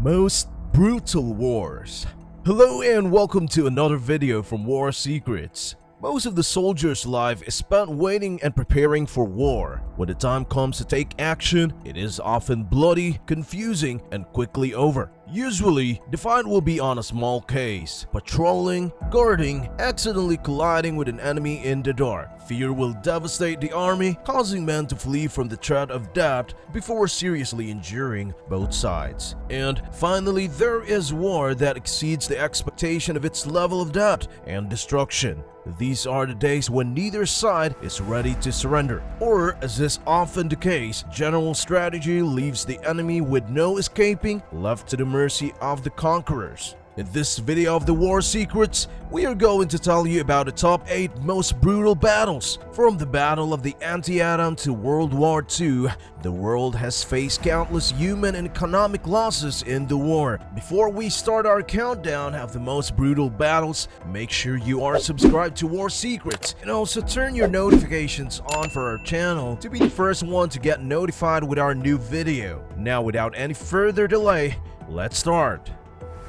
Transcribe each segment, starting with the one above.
Most brutal wars. Hello and welcome to another video from War Secrets. Most of the soldiers' life is spent waiting and preparing for war. When the time comes to take action, it is often bloody, confusing, and quickly over. Usually, the fight will be on a small case, patrolling, guarding, accidentally colliding with an enemy in the dark. Fear will devastate the army, causing men to flee from the threat of death before seriously injuring both sides. And finally, there is war that exceeds the expectation of its level of death and destruction. These are the days when neither side is ready to surrender. Or, as is often the case, general strategy leaves the enemy with no escaping, left to the mercy of the conquerors. In this video of the War Secrets, we are going to tell you about the top 8 most brutal battles. From the Battle of the Antietam to World War II, the world has faced countless human and economic losses in the war. Before we start our countdown of the most brutal battles, make sure you are subscribed to War Secrets and also turn your notifications on for our channel to be the first one to get notified with our new video. Now, without any further delay, let's start.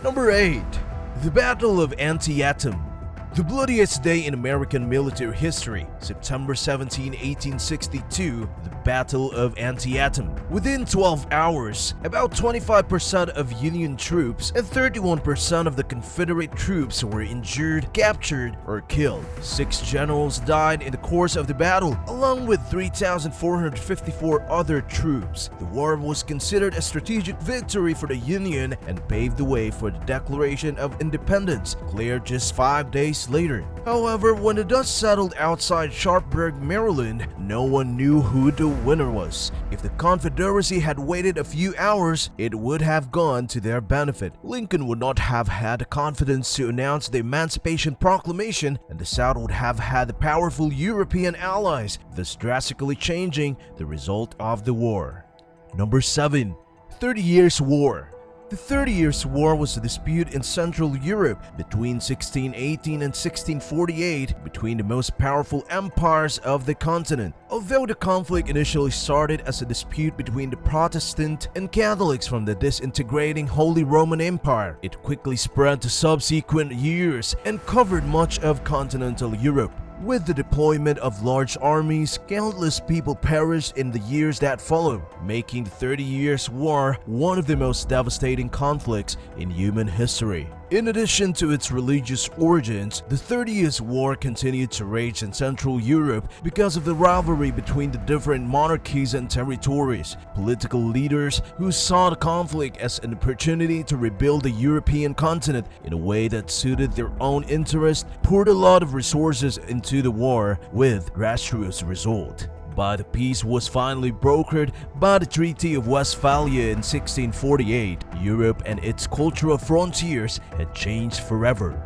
Number 8. The Battle of Antietam. The bloodiest day in American military history, September 17, 1862, the Battle of Antietam. Within 12 hours, about 25% of Union troops and 31% of the Confederate troops were injured, captured, or killed. 6 generals died in the course of the battle, along with 3,454 other troops. The war was considered a strategic victory for the Union and paved the way for the Declaration of Independence, declared just 5 days later. However, when the dust settled outside Sharpsburg, Maryland, no one knew who the winner was. If the Confederacy had waited a few hours, it would have gone to their benefit. Lincoln would not have had the confidence to announce the Emancipation Proclamation, and the South would have had the powerful European allies, thus drastically changing the result of the war. Number 7. 30 Years' War. The 30 Years' War was a dispute in Central Europe between 1618 and 1648 between the most powerful empires of the continent. Although the conflict initially started as a dispute between the Protestant and Catholics from the disintegrating Holy Roman Empire, it quickly spread to subsequent years and covered much of continental Europe. With the deployment of large armies, countless people perished in the years that followed, making the 30 Years' War one of the most devastating conflicts in human history. In addition to its religious origins, the 30 Years' War continued to rage in Central Europe because of the rivalry between the different monarchies and territories. Political leaders who saw the conflict as an opportunity to rebuild the European continent in a way that suited their own interest poured a lot of resources into the war, with disastrous result. But the peace was finally brokered by the Treaty of Westphalia in 1648. Europe and its cultural frontiers had changed forever.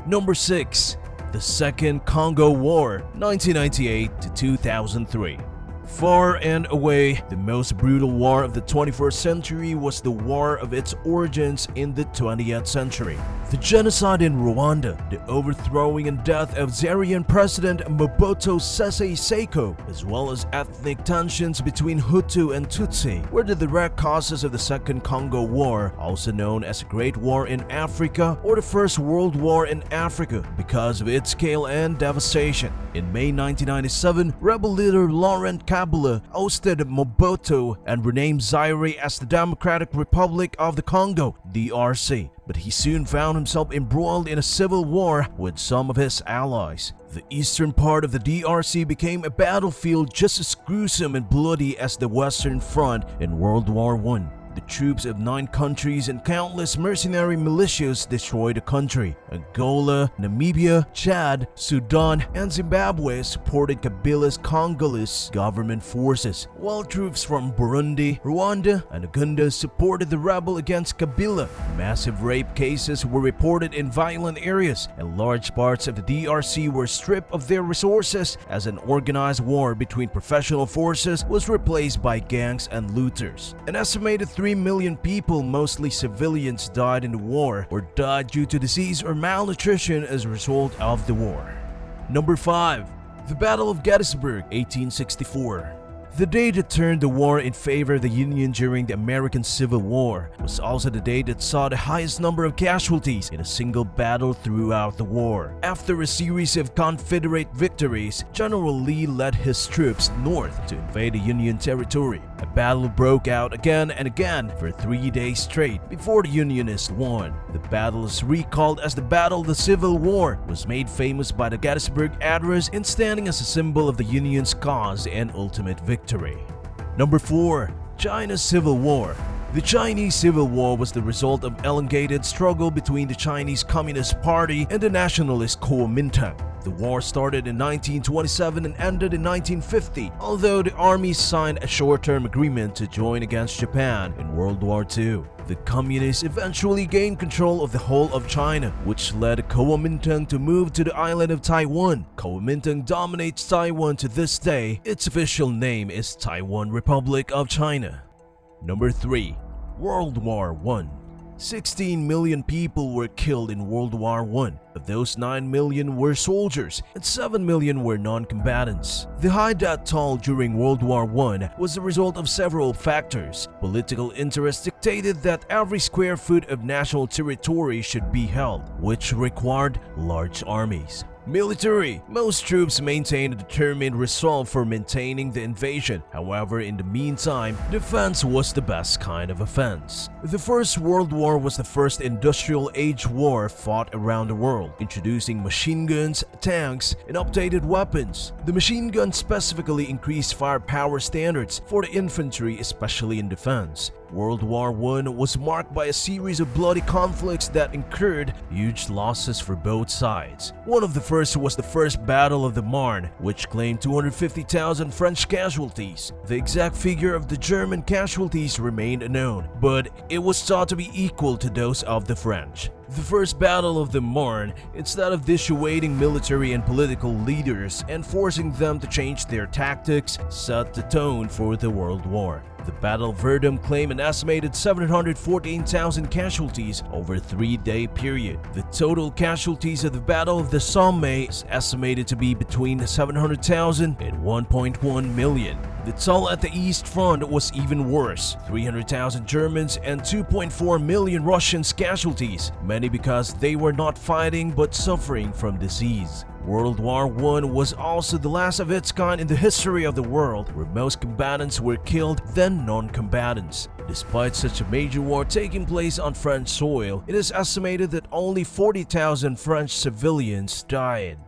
Number 6. The Second Congo War, 1998 to 2003. Far and away, the most brutal war of the 21st century was the war of its origins in the 20th century. The genocide in Rwanda, the overthrowing and death of Zairian President Mobutu Sese Seko, as well as ethnic tensions between Hutu and Tutsi, were the direct causes of the Second Congo War, also known as the Great War in Africa or the First World War in Africa, because of its scale and devastation. In May 1997, rebel leader Laurent Kabila ousted Mobutu and renamed Zaire as the Democratic Republic of the Congo, DRC. But he soon found himself embroiled in a civil war with some of his allies. The eastern part of the DRC became a battlefield just as gruesome and bloody as the Western Front in World War I. The troops of 9 countries and countless mercenary militias destroyed the country. Angola, Namibia, Chad, Sudan, and Zimbabwe supported Kabila's Congolese government forces, while troops from Burundi, Rwanda, and Uganda supported the rebel against Kabila. Massive rape cases were reported in violent areas, and large parts of the DRC were stripped of their resources as an organized war between professional forces was replaced by gangs and looters. An estimated 3 million people, mostly civilians, died in the war or died due to disease or malnutrition as a result of the war. Number 5. The Battle of Gettysburg, 1864. The day that turned the war in favor of the Union during the American Civil War was also the day that saw the highest number of casualties in a single battle throughout the war. After a series of Confederate victories, General Lee led his troops north to invade the Union territory. A battle broke out again and again for 3 days straight before the Unionists won. The battle is recalled as the Battle of the Civil War, was made famous by the Gettysburg Address and standing as a symbol of the Union's cause and ultimate victory. Number 4. China's Civil War. The Chinese Civil War was the result of elongated struggle between the Chinese Communist Party and the nationalist Kuomintang. The war started in 1927 and ended in 1950, although the armies signed a short-term agreement to join against Japan in World War II. The Communists eventually gained control of the whole of China, which led Kuomintang to move to the island of Taiwan. Kuomintang dominates Taiwan to this day. Its official name is Taiwan Republic of China. Number 3. World War I. 16 million people were killed in World War I. Of those, 9 million were soldiers and 7 million were non-combatants. The high death toll during World War I was the result of several factors. Political interest dictated that every square foot of national territory should be held, which required large armies. Military. Most troops maintained a determined resolve for maintaining the invasion. However, in the meantime, defense was the best kind of offense. The First World War was the first industrial age war fought around the world, introducing machine guns, tanks, and updated weapons. The machine gun specifically increased firepower standards for the infantry, especially in defense. World War I was marked by a series of bloody conflicts that incurred huge losses for both sides. One of the first was the First Battle of the Marne, which claimed 250,000 French casualties. The exact figure of the German casualties remained unknown, but it was thought to be equal to those of the French. The First Battle of the Marne, instead of dissuading military and political leaders and forcing them to change their tactics, set the tone for the World War. The Battle of Verdun claimed an estimated 714,000 casualties over a 3-day period. The total casualties of the Battle of the Somme is estimated to be between 700,000 and 1.1 million. The toll at the East Front was even worse, 300,000 Germans and 2.4 million Russians casualties, many because they were not fighting but suffering from disease. World War I was also the last of its kind in the history of the world, where most combatants were killed than non-combatants. Despite such a major war taking place on French soil, it is estimated that only 40,000 French civilians died.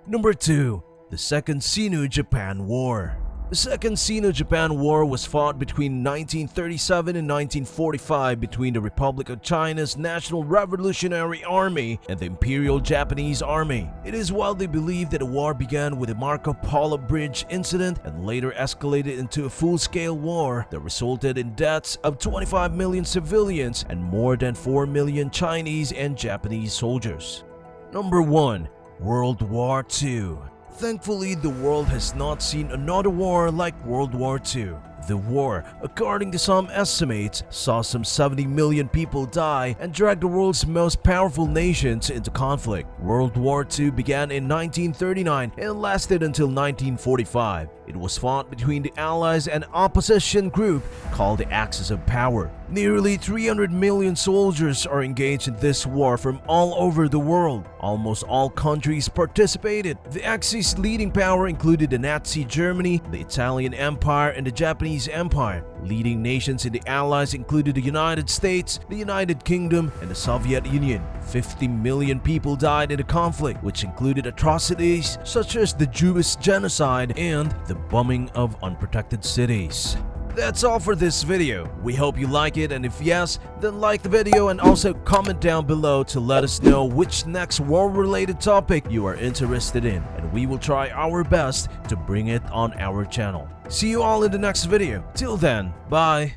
Number 2. The Second Sino-Japan War. The Second Sino-Japan War was fought between 1937 and 1945 between the Republic of China's National Revolutionary Army and the Imperial Japanese Army. It is widely believed that the war began with the Marco Polo Bridge incident and later escalated into a full-scale war that resulted in deaths of 25 million civilians and more than 4 million Chinese and Japanese soldiers. Number 1. World War II. Thankfully, the world has not seen another war like World War II. The war, according to some estimates, saw some 70 million people die and dragged the world's most powerful nations into conflict. World War II began in 1939 and lasted until 1945. It was fought between the Allies and an opposition group called the Axis of Power. Nearly 300 million soldiers are engaged in this war from all over the world. Almost all countries participated. The Axis leading power included the Nazi Germany, the Italian Empire, and the Japanese Empire. Leading nations in the Allies included the United States, the United Kingdom, and the Soviet Union. 50 million people died in the conflict, which included atrocities such as the Jewish genocide and the bombing of unprotected cities. That's all for this video. We hope you like it, and if yes, then like the video and also comment down below to let us know which next war-related topic you are interested in, and we will try our best to bring it on our channel. See you all in the next video. Till then, bye.